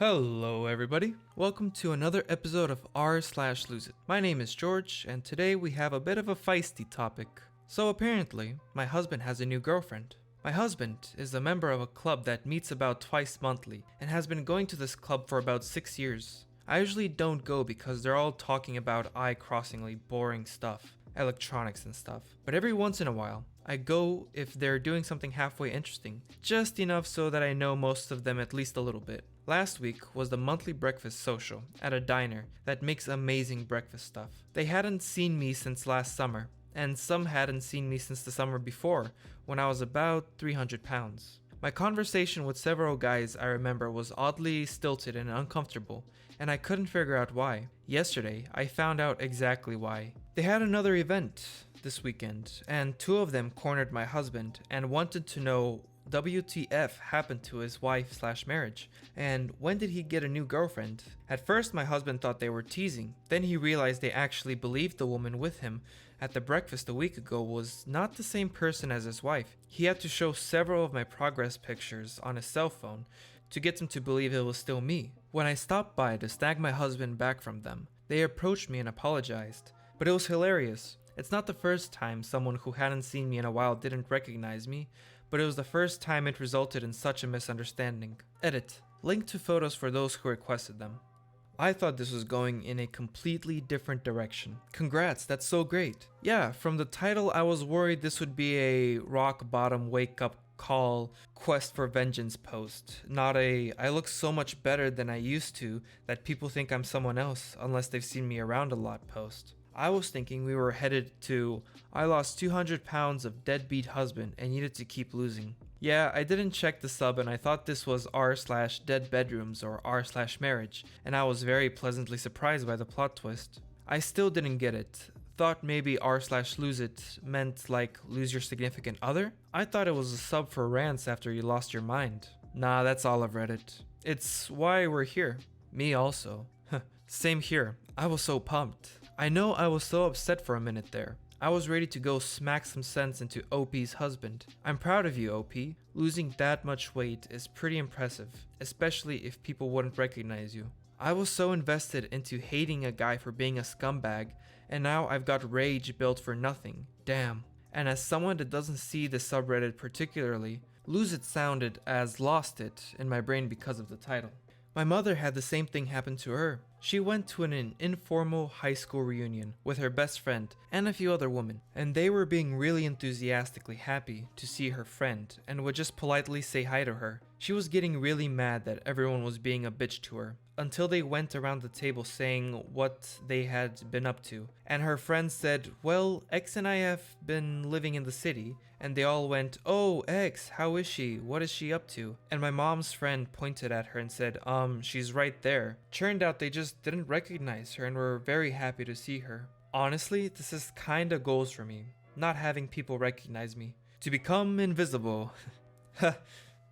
Hello everybody, welcome to another episode of r/loseit. My name is George, and today we have a bit of a feisty topic. So apparently, my husband has a new girlfriend. My husband is a member of a club that meets about twice monthly, and has been going to this club for about 6 years. I usually don't go because they're all talking about eye-crossingly boring stuff, electronics and stuff. But every once in a while, I go if they're doing something halfway interesting, just enough so that I know most of them at least a little bit. Last week was the monthly breakfast social at a diner that makes amazing breakfast stuff. They hadn't seen me since last summer, and some hadn't seen me since the summer before, when I was about 300 pounds. My conversation with several guys I remember was oddly stilted and uncomfortable, and I couldn't figure out why. Yesterday, I found out exactly why. They had another event this weekend, and two of them cornered my husband and wanted to know WTF happened to his wife/marriage, and when did he get a new girlfriend? At first my husband thought they were teasing, then he realized they actually believed the woman with him at the breakfast a week ago was not the same person as his wife. He had to show several of my progress pictures on his cell phone to get them to believe it was still me. When I stopped by to snag my husband back from them, they approached me and apologized, but it was hilarious. It's not the first time someone who hadn't seen me in a while didn't recognize me, but it was the first time it resulted in such a misunderstanding. Edit. Link to photos for those who requested them. I thought this was going in a completely different direction. Congrats, that's so great. Yeah, from the title I was worried this would be a rock bottom wake up call quest for vengeance post, not a I look so much better than I used to that people think I'm someone else unless they've seen me around a lot post. I was thinking we were headed to I lost 200 pounds of deadbeat husband and needed to keep losing. Yeah, I didn't check the sub and I thought this was r/dead bedrooms or r/marriage, and I was very pleasantly surprised by the plot twist. I still didn't get it. Thought maybe r/loseit meant like lose your significant other? I thought it was a sub for rants after you lost your mind. Nah, that's all of Reddit. It's why we're here. Me also. Same here. I was so pumped. I know I was so upset for a minute there. I was ready to go smack some sense into OP's husband. I'm proud of you, OP. Losing that much weight is pretty impressive, especially if people wouldn't recognize you. I was so invested into hating a guy for being a scumbag, and now I've got rage built for nothing. Damn. And as someone that doesn't see the subreddit particularly, lose it sounded as lost it in my brain because of the title. My mother had the same thing happen to her. She went to an informal high school reunion with her best friend and a few other women, and they were being really enthusiastically happy to see her friend and would just politely say hi to her. She was getting really mad that everyone was being a bitch to her, until they went around the table saying what they had been up to, and her friend said, well, X and I have been living in the city, and they all went, oh, X, how is she? What is she up to? And my mom's friend pointed at her and said, she's right there. Turned out they just didn't recognize her and were very happy to see her. Honestly, this is kinda goals for me, not having people recognize me. To become invisible.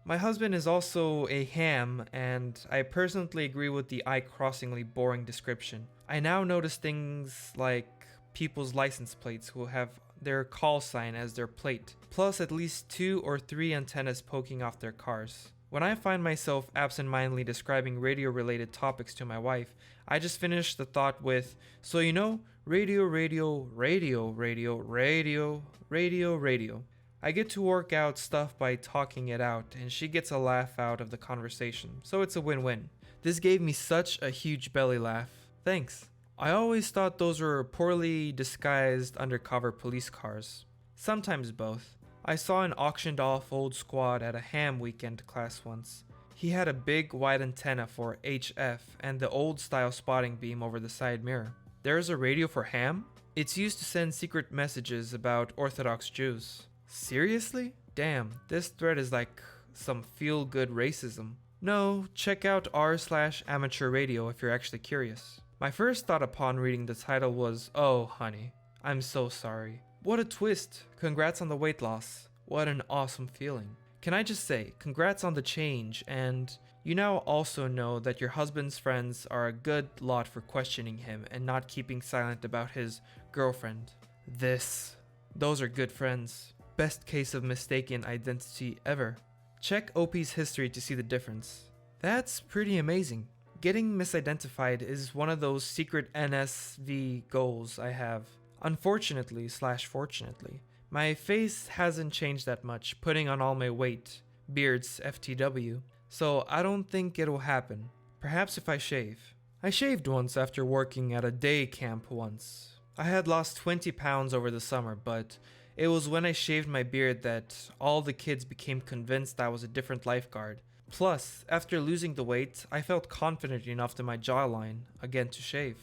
My husband is also a ham, and I personally agree with the eye-crossingly boring description. I now notice things like people's license plates who have their call sign as their plate, plus at least 2 or 3 antennas poking off their cars. When I find myself absentmindedly describing radio-related topics to my wife, I just finish the thought with, so you know, radio, radio, radio, radio, radio, radio, radio. I get to work out stuff by talking it out, and she gets a laugh out of the conversation, so it's a win-win. This gave me such a huge belly laugh. Thanks. I always thought those were poorly disguised undercover police cars. Sometimes both. I saw an auctioned off old squad at a ham weekend class once. He had a big wide antenna for HF and the old style spotting beam over the side mirror. There's a radio for ham? It's used to send secret messages about Orthodox Jews. Seriously? Damn, this thread is like some feel-good racism. No, check out r/amateur radio if you're actually curious. My first thought upon reading the title was, oh honey, I'm so sorry. What a twist. Congrats on the weight loss. What an awesome feeling. Can I just say, congrats on the change, and you now also know that your husband's friends are a good lot for questioning him and not keeping silent about his girlfriend. Those are good friends. Best case of mistaken identity ever. Check OP's history to see the difference. That's pretty amazing. Getting misidentified is one of those secret NSV goals I have. Unfortunately/fortunately, my face hasn't changed that much, putting on all my weight, beards FTW, so I don't think it'll happen. Perhaps if I shave. I shaved once after working at a day camp once. I had lost 20 pounds over the summer, but it was when I shaved my beard that all the kids became convinced I was a different lifeguard. Plus, after losing the weight, I felt confident enough to my jawline again to shave.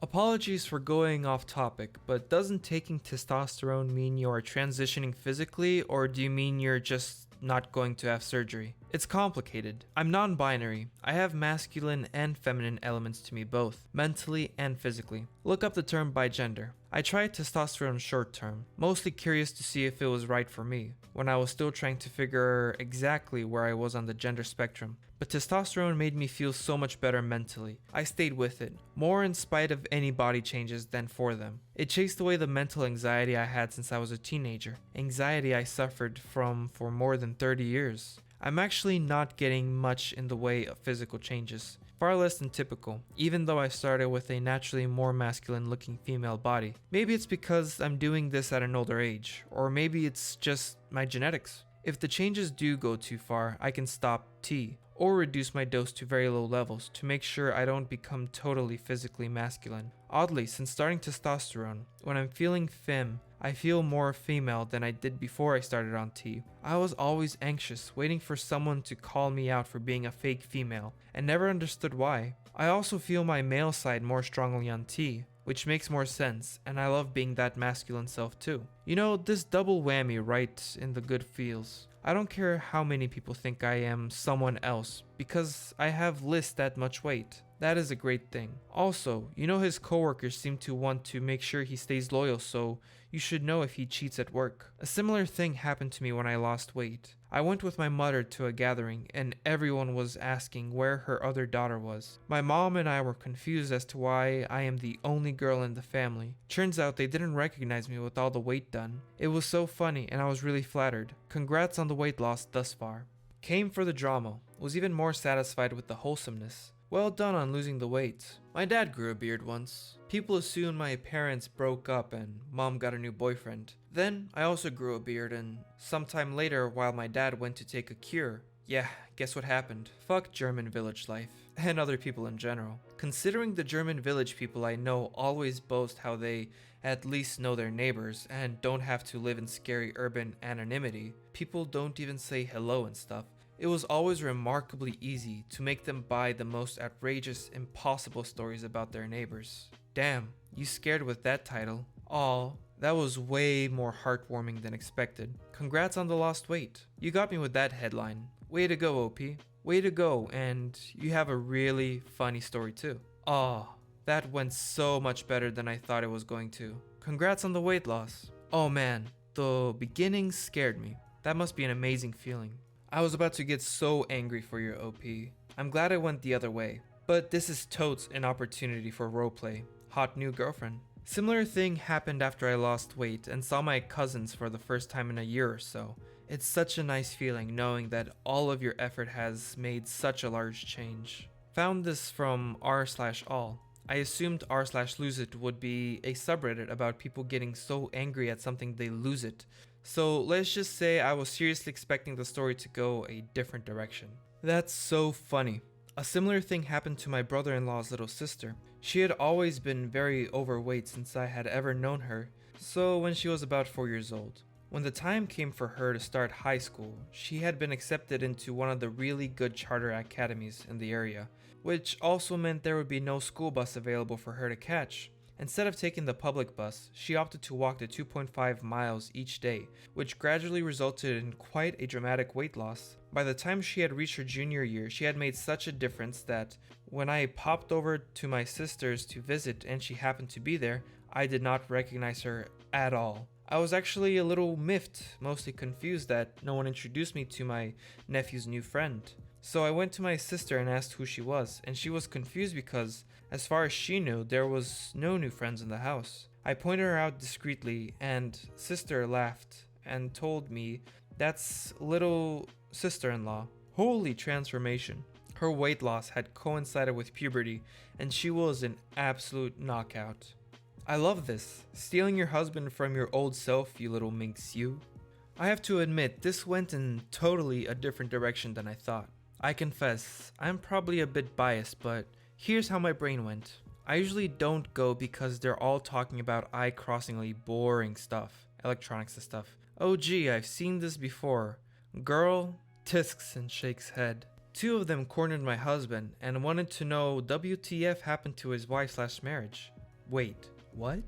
Apologies for going off topic, but doesn't taking testosterone mean you are transitioning physically, or do you mean you're just not going to have surgery? It's complicated. I'm non-binary. I have masculine and feminine elements to me both, mentally and physically. Look up the term bigender. I tried testosterone short term, mostly curious to see if it was right for me, when I was still trying to figure exactly where I was on the gender spectrum. But testosterone made me feel so much better mentally. I stayed with it, more in spite of any body changes than for them. It chased away the mental anxiety I had since I was a teenager, anxiety I suffered from for more than 30 years. I'm actually not getting much in the way of physical changes, far less than typical, even though I started with a naturally more masculine looking female body. Maybe it's because I'm doing this at an older age, or maybe it's just my genetics. If the changes do go too far, I can stop T, or reduce my dose to very low levels to make sure I don't become totally physically masculine. Oddly, since starting testosterone, when I'm feeling femme, I feel more female than I did before I started on T. I was always anxious, waiting for someone to call me out for being a fake female, and never understood why. I also feel my male side more strongly on T, which makes more sense, and I love being that masculine self too. You know, this double whammy right in the good feels. I don't care how many people think I am someone else, because I have list that much weight. That is a great thing. Also, you know his coworkers seem to want to make sure he stays loyal, so you should know if he cheats at work. A similar thing happened to me when I lost weight. I went with my mother to a gathering, and everyone was asking where her other daughter was. My mom and I were confused as to why I am the only girl in the family. Turns out they didn't recognize me with all the weight done. It was so funny, and I was really flattered. Congrats on the weight loss thus far. Came for the drama. Was even more satisfied with the wholesomeness. Well done on losing the weight. My dad grew a beard once. People assumed my parents broke up and mom got a new boyfriend. Then I also grew a beard, and sometime later while my dad went to take a cure, yeah, guess what happened? Fuck German village life. And other people in general. Considering the German village people I know always boast how they at least know their neighbors and don't have to live in scary urban anonymity, people don't even say hello and stuff. It was always remarkably easy to make them buy the most outrageous, impossible stories about their neighbors. Damn, you scared with that title. Aw, that was way more heartwarming than expected. Congrats on the lost weight. You got me with that headline. Way to go, OP. Way to go, and you have a really funny story too. Aw, that went so much better than I thought it was going to. Congrats on the weight loss. Oh man, the beginning scared me. That must be an amazing feeling. I was about to get so angry for your OP. I'm glad I went the other way. But this is totes an opportunity for roleplay. Hot new girlfriend. Similar thing happened after I lost weight and saw my cousins for the first time in a year or so. It's such a nice feeling knowing that all of your effort has made such a large change. Found this from r/all. I assumed r/loseit would be a subreddit about people getting so angry at something they lose it. So let's just say I was seriously expecting the story to go a different direction. That's so funny. A similar thing happened to my brother-in-law's little sister. She had always been very overweight since I had ever known her, so when she was about 4 years old. When the time came for her to start high school, she had been accepted into one of the really good charter academies in the area, which also meant there would be no school bus available for her to catch. Instead of taking the public bus, she opted to walk the 2.5 miles each day, which gradually resulted in quite a dramatic weight loss. By the time she had reached her junior year, she had made such a difference that when I popped over to my sister's to visit and she happened to be there, I did not recognize her at all. I was actually a little miffed, mostly confused that no one introduced me to my nephew's new friend. So I went to my sister and asked who she was, and she was confused because, as far as she knew, there was no new friends in the house. I pointed her out discreetly, and sister laughed and told me that's little sister-in-law. Holy transformation. Her weight loss had coincided with puberty, and she was an absolute knockout. I love this. Stealing your husband from your old self, you little minx you. I have to admit, this went in totally a different direction than I thought. I confess, I'm probably a bit biased, but here's how my brain went. I usually don't go because they're all talking about eye-crossingly boring stuff, electronics and stuff. Oh gee, I've seen this before. Girl tisks and shakes head. Two of them cornered my husband and wanted to know WTF happened to his wife/marriage. Wait, what?